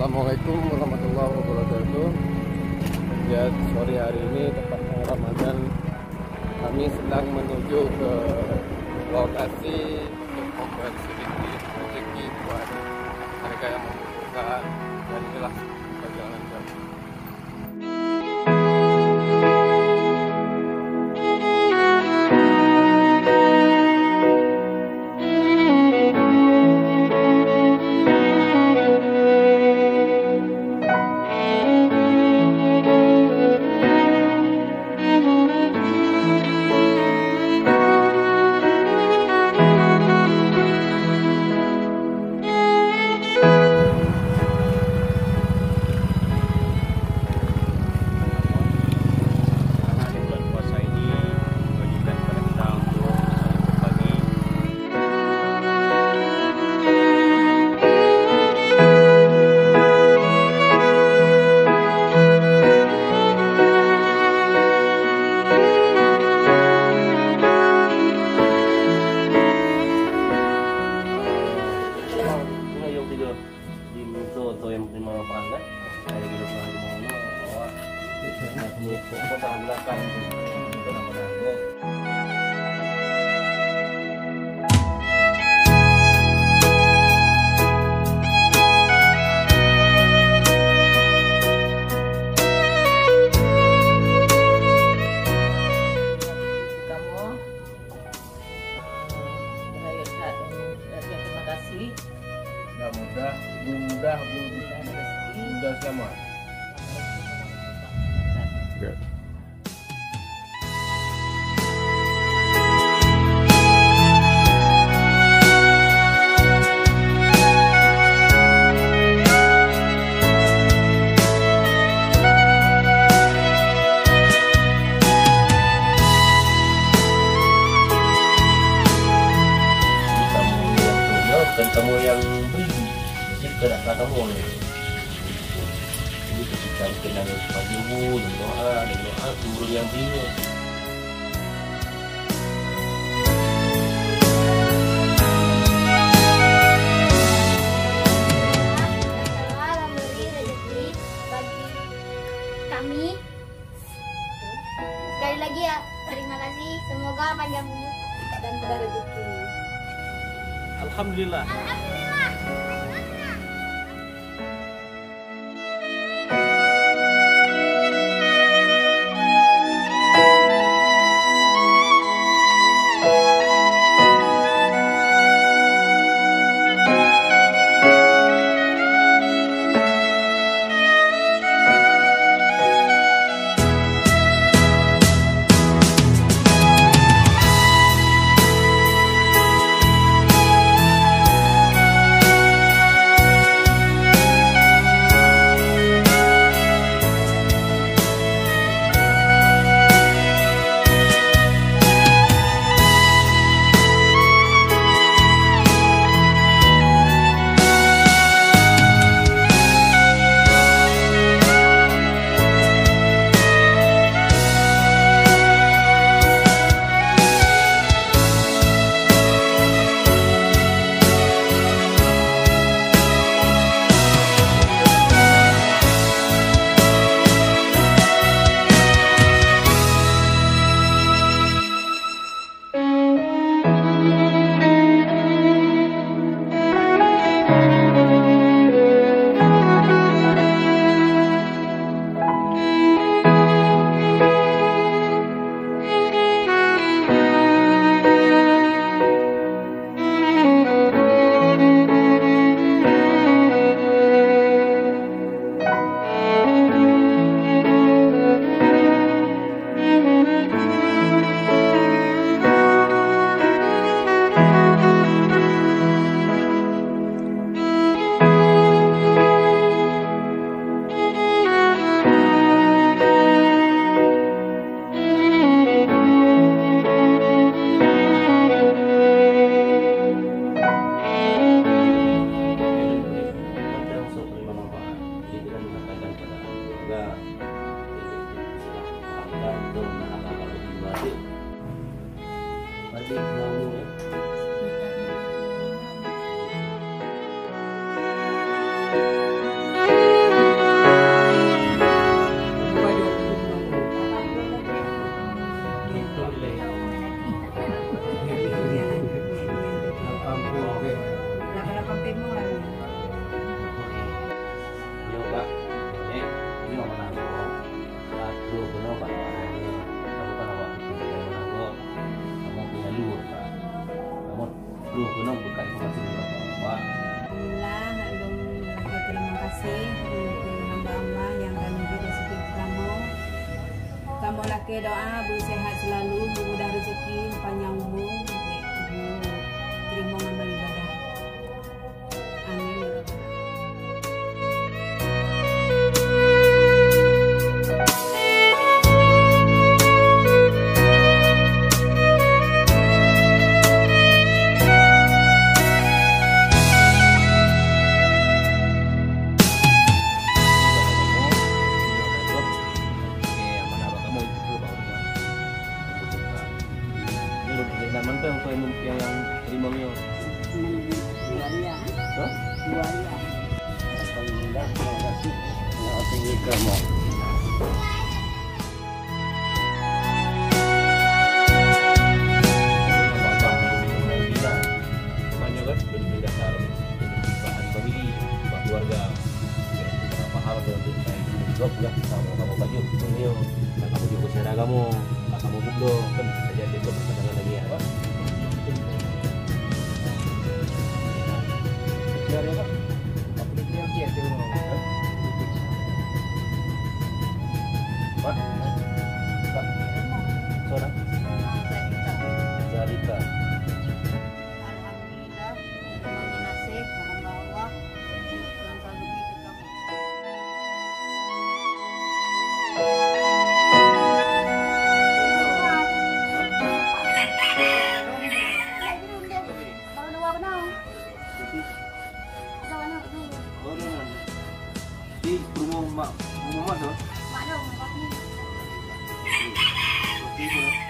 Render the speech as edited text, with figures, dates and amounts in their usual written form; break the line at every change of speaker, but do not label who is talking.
Assalamualaikum warahmatullahi wabarakatuh. Ya, sore hari ini tepatnya Ramadan, kami sedang menuju ke lokasi untuk membuat sedikit rezeki buat mereka yang membutuhkan. Dan inilah perjalanan kami.
Untuk yang terima pelanggan dari hidup bahwa belakang itu nama-nama.
Terima kasih.
Mudah sama.
Good.
Kamu yang beri, jadi tidak kamu jadi ketika kita harus maju dan doa turun yang bingung.
Allah memberi rezeki bagi kami. Sekali lagi ya, terima kasih. Semoga panjang umur dan berrezeki.
Alhamdulillah.
Okey, doa Bu sehat selalu, mudah rezeki, panjang umur, Bu terima amal ibadah. Amin ya Rabbal Alamin.
Mantap yang terima mio.
Dua dia.
Hah?
Dua dia.
Alhamdulillah, terima kasih. Ya, tinggi kamu.
Semuanya kan beli dasar bahan famili, keluarga. Berapa hal untuk saya job ya, kamu baju mio, kamu juga seragamu, kamu bublo kan bisa jadi itu pertanyaan lagi ya. Biar ya Pak. Tapi dia kiat dia mau. Pak. Pak. Seorang Zalika.
Alhamdulillah, terima kasih hamba Allah yang selalu begitu kamu.
Di rumah mak tu.
Mak dong, kopi.
Okey.